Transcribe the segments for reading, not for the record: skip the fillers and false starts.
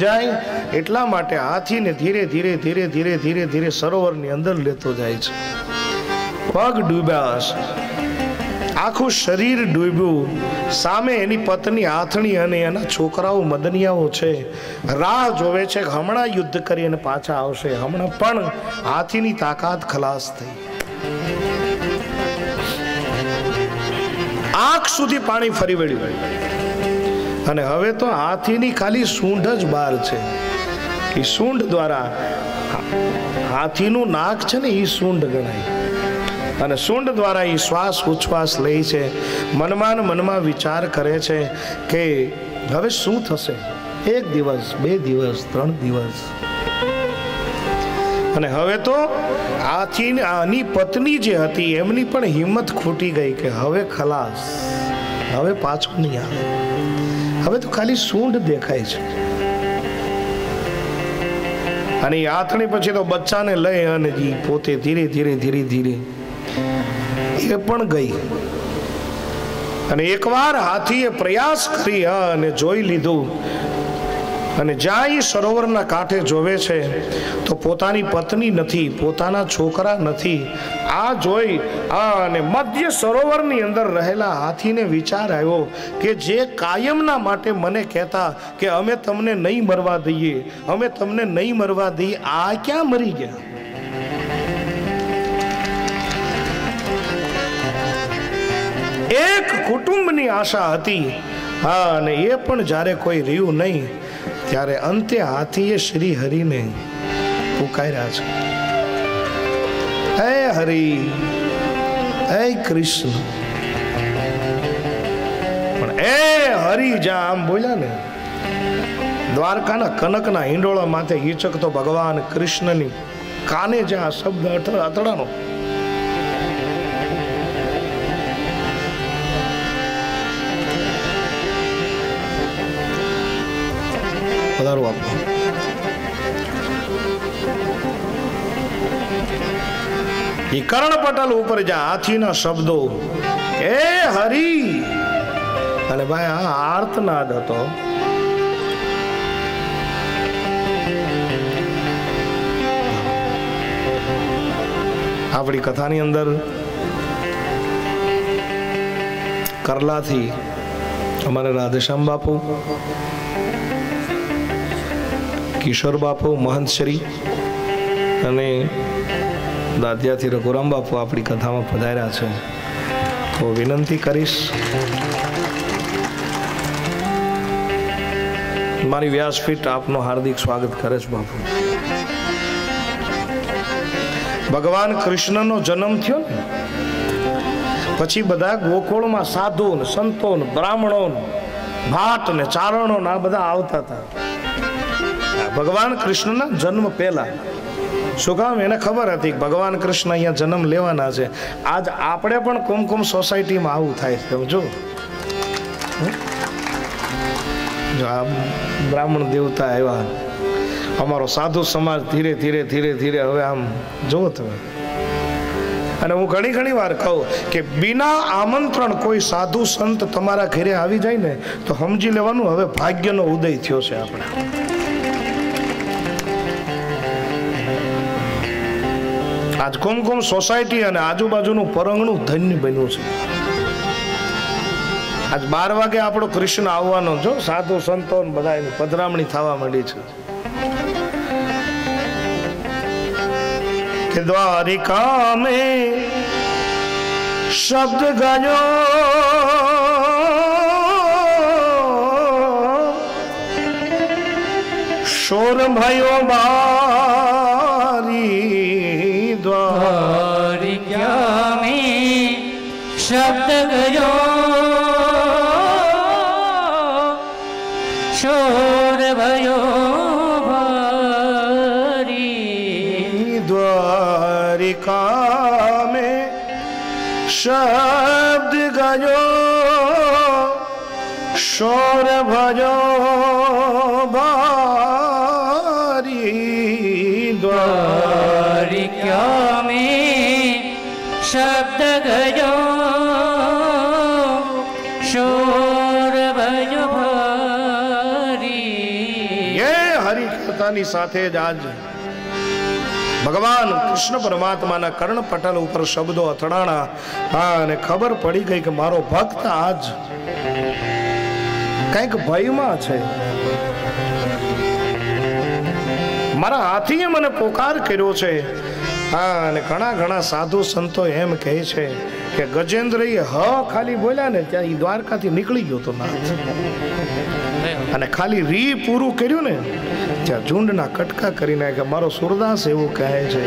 જાય એટલા માટે હાથીને ધીરે ધીરે ધીરે ધીરે ધીરે ધીરે સરોવરની અંદર લેતો જાય છે. પગ ડૂબ્યા હશે, આખું શરીર ડૂબ્યું. સામે એની પત્ની આથણી અને એના છોકરાઓ મદનિયાઓ છે, રાહ જોવે છે કે હમણાં યુદ્ધ કરી અને પાછા આવશે. હમણાં પણ હાથીની તાકાત ખલાસ થઈ. આંખ સુધી પાણી ફરી વળ્યું અને હવે તો હાથીની ખાલી સૂંઢ જ બહાર છે. એ સૂંઢ દ્વારા હાથીનું નાક છે ને એ સૂંઢ ગણાય અને સૂંઢ દ્વારા એ શ્વાસ ઉચ્છ્વાસ લે છે. મનમાં ને મનમાં વિચાર કરે છે કે હવે શું થશે, 1 દિવસ 2 દિવસ 3 દિવસ. અને હવે તો આની પત્ની જે હતી એમની પણ હિંમત ખૂટી ગઈ કે હવે ખલાસ, હવે પાછું નહીં આવે, હવે તો ખાલી સૂંઢ દેખાય છે. અને એ આથણી પછી તો બચ્ચાને લઈ અને પોતે ધીરે ધીરે ધીરે ધીરે એ પણ ગઈ. અને એકવાર હાથીએ પ્રયાસ કરી અને જોઈ લીધું અને જ્યાં એ સરોવરના કાંઠે જોવે છે તો પોતાની પત્ની નથી, પોતાના છોકરા નથી. આ જોઈ અને મધ્ય સરોવરની અંદર રહેલા હાથીને વિચાર આવ્યો કે જે કાયમના માટે મને કહેતા કે અમે તમને નહીં મરવા દઈએ, અમે તમને નહીં મરવા દઈએ, આ ક્યાં મરી ગયા? એક કુટુંબની આશા હતી અને એ પણ જ્યારે કોઈ રહ્યું નહીં ત્યારે અંતે હાથીએ શ્રી હરિને પુકાર્યા છે. હે હરિ, હે કૃષ્ણ. પણ એ હરિ જ્યાં આમ બોલ્યા ને, દ્વારકાના કનકના હિંડોળા માથે હિચકતો ભગવાન કૃષ્ણની કાને જ્યાં શબ્દ અતડાનો, કર્ણપટલ ઉપર જ્યાં હાથીના શબ્દો એ હરી, અને ભાઈ આ આર્તનાદ હતો. આપણી કથાની અંદર કરલાથી અમારા રાધેશ્યામ બાપુ, કિશોર બાપુ, મહંત શ્રી અને દાદિયાથી રઘુરામ બાપુ આપણી કથામાં પધાર્યા છે. તો વિનંતી કરીશ, મારી વ્યાસપીઠ આપનું હાર્દિક સ્વાગત કરે છે. બાપુ, ભગવાન કૃષ્ણનો જન્મ થયો ને પછી બધા ગોકુળમાં સાધુ ને સંતો ને બ્રાહ્મણો ને ભાટ ને ચારણો ને આ બધા આવતા હતા ભગવાન કૃષ્ણના જન્મ પહેલા. શું કામ? એને ખબર હતી ભગવાન કૃષ્ણ અહીંયા જન્મ લેવાના છે. આજ આપણે પણ કુમકુમ સોસાયટીમાં આવું થાય છે. જો આ બ્રાહ્મણ દેવતા આવ્યા, અમારો સાધુ સમાજ ધીરે ધીરે ધીરે ધીરે હવે આમ જોવો તમે. અને હું ઘણી વાર કહું કે બિના આમંત્રણ કોઈ સાધુ સંત તમારા ઘરે આવી જાય ને તો સમજી લેવાનું હવે ભાગ્યનો ઉદય થયો છે. આપણે આજ કુમકુમ સોસાયટી અને આજુબાજુનું પરંગણું ધન્ય બન્યું છે. આજ 12 વાગે આપણો કૃષ્ણ આવવાનો, જો સાધુ સંતો બધા એની પધરામણી થવા માંડી છે. કે દ્વારિકા મેં શબ્દ ગાયો શોર ભયો બારી. દ્વારિકા મેં શબ્દ ગાયો શોર ભયો દ્વારિકા में शब्द गयो शोर भजो बारी. द्वारिका में शब्द गयो शोर भजो बारी. ये હરિ કથાની સાથે જ આજ ભગવાન કૃષ્ણ પરમાત્માના કર્ણ પટલ ઉપર શબ્દો અથડાણા. અને ખબર પડી ગઈ કે મારો ભક્ત આજ કઈક ભયમાં છે. મારા હાથીએ મને પોકાર કર્યો છે. અને ઘણા સાધુ સંતો એમ કહે છે કે ગજેન્દ્ર ખાલી બોલ્યા ને ત્યાં દ્વારકાથી નીકળી ગયો તો નાથ. અને ખાલી રી પૂરું કર્યું ને ત્યાં ઝુંડના કટકા કરી નાખ્યા. મારો સુરદાસ એવું કહે છે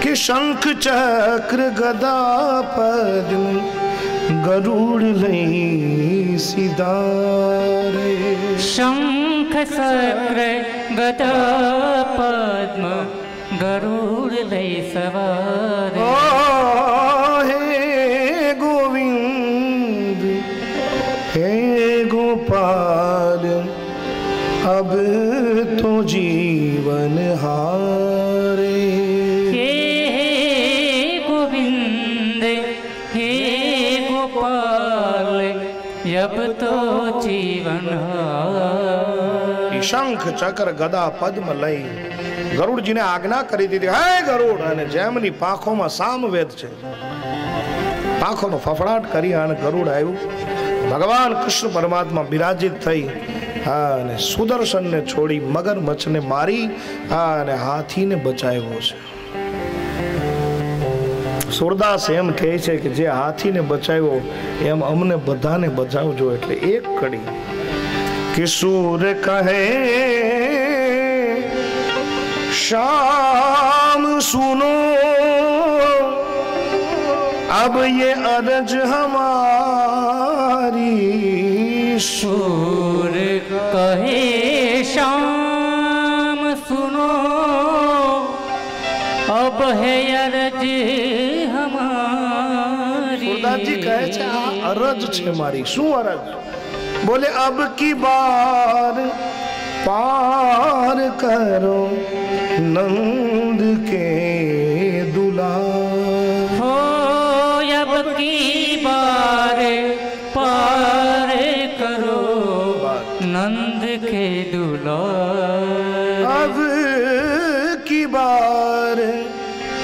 કે શંખ ચક્ર ગદા પદ્મ ગરુડ લઈ સીધારે. શંખ ચક્ર ગદા પદ્મ ગરુડ લઈ સવારે. હે ગોવિંદ હે ગોપાલ अब तो जीवन हारे. हे गोविंद हे गोपाल अब तो जीवन हारे. શંખ ચક્ર ગદા પદ્મ લઈ ગરુડજીને આજ્ઞા કરી દીધી, હે ગરુડ. અને જેમની પાંખોમાં સામવેદ છે, પાંખોનો ફફડાટ કરી અને ગરુડ આવ્યું. ભગવાન કૃષ્ણ પરમાત્મા બિરાજિત થઈ અને સુદર્શનને છોડી મગરમચ્છને મારી અને હાથીને બચાવ્યો છે. સુરદાસ એમ કહે છે કે જે હાથીને બચાવ્યો એમ અમને બધાને બચાવજો. એટલે એક કડી કે સૂર કહે शाम सुनो अब ये अरज हमारी. सूर कहे शाम सुनो अब है अरज हमारी. સુરદાસજી કહે છે આ અરજ છે મારી. શું અરજ? બોલે અબ કી બાર पार करो नंद के दुलार. हो अब की बार पार करो नंद के दुलार. अब की बार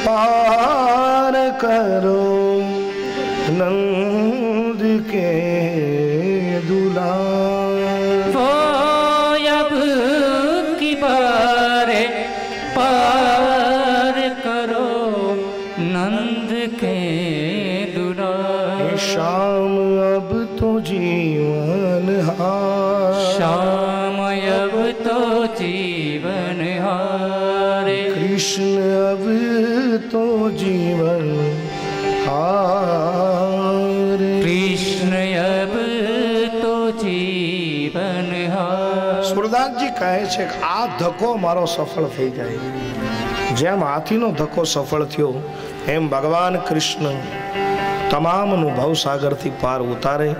पार करो नंद के दुलार. पार करो नंद के दुलार. शाम अब तो जीवन हार. शाम अब तो जीवन हारे. कृष्ण अब तो जीवन हार. कृष्ण अब तो जीवन हार. સુરદાસજી કહે છે કે આ ધક્કો મારો સફળ થઈ જાય. જેમ હાથીનો ધક્કો સફળ થયો એમ ભગવાન કૃષ્ણ તમામનું ભવસાગરથી પાર ઉતારે.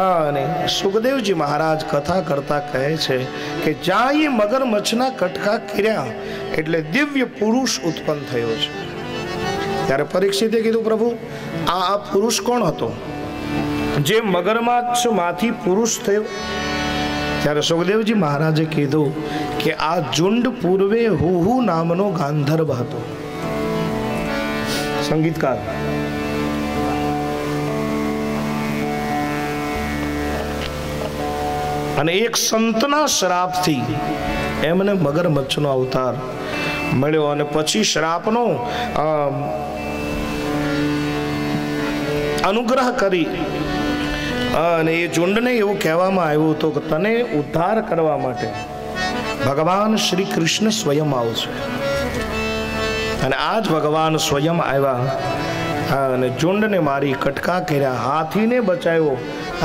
અને સુખદેવજી મહારાજ કથા કરતા કહે છે કે જ્યાં એ મગરમચ્છના કટકા કર્યા એટલે દિવ્ય પુરુષ ઉત્પન્ન થયો છે. ત્યારે પરીક્ષિતે કીધું, પ્રભુ આ પુરુષ કોણ હતો જે મગરમચ્છમાંથી પુરુષ થયો? ત્યારે સુખદેવજી મહારાજે કીધું કે આ ઝુંડ પૂર્વે હુહુ નામનો ગાંધર્વ હતો, સંગીતકાર. અને એક સંતના શ્રાપથી એમને મગરમચ્છનો અવતાર મળ્યો. અને પછી શ્રાપનો અનુગ્રહ કરી અને એ ઝુંડને એવું કહેવામાં આવ્યું હતું કે તને ઉદ્ધાર કરવા માટે ભગવાન શ્રી કૃષ્ણ સ્વયં આવશે. અને આજ ભગવાન સ્વયં આવ્યા અને ઝુંડને મારી કટકા કર્યા, હાથીને બચાવ્યો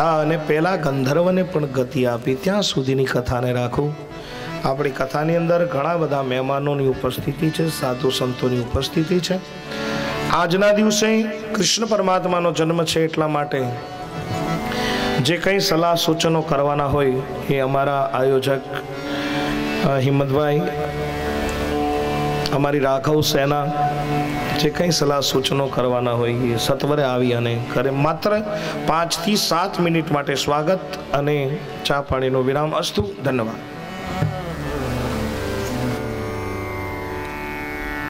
અને પેલા ગંધર્વને પણ ગતિ આપી. ત્યાં સુધીની કથાને રાખું. આપણી કથાની અંદર ઘણા બધા મહેમાનોની ઉપસ્થિતિ છે, સાધુ સંતોની ઉપસ્થિતિ છે. આજના દિવસે કૃષ્ણ પરમાત્માનો જન્મ છે, એટલા માટે જે કંઈ સલાહ સૂચનો કરવાના હોય એ અમારા આયોજક હિંમતભાઈ, અમારી રાઘવ સેના જે કંઈ સલાહ સૂચનો કરવાના હોય એ સત્વરે આવી અને કરે. માત્ર 5 થી 7 મિનિટ માટે સ્વાગત અને ચા પાણીનો વિરામ. અસ્તુ. ધન્યવાદ.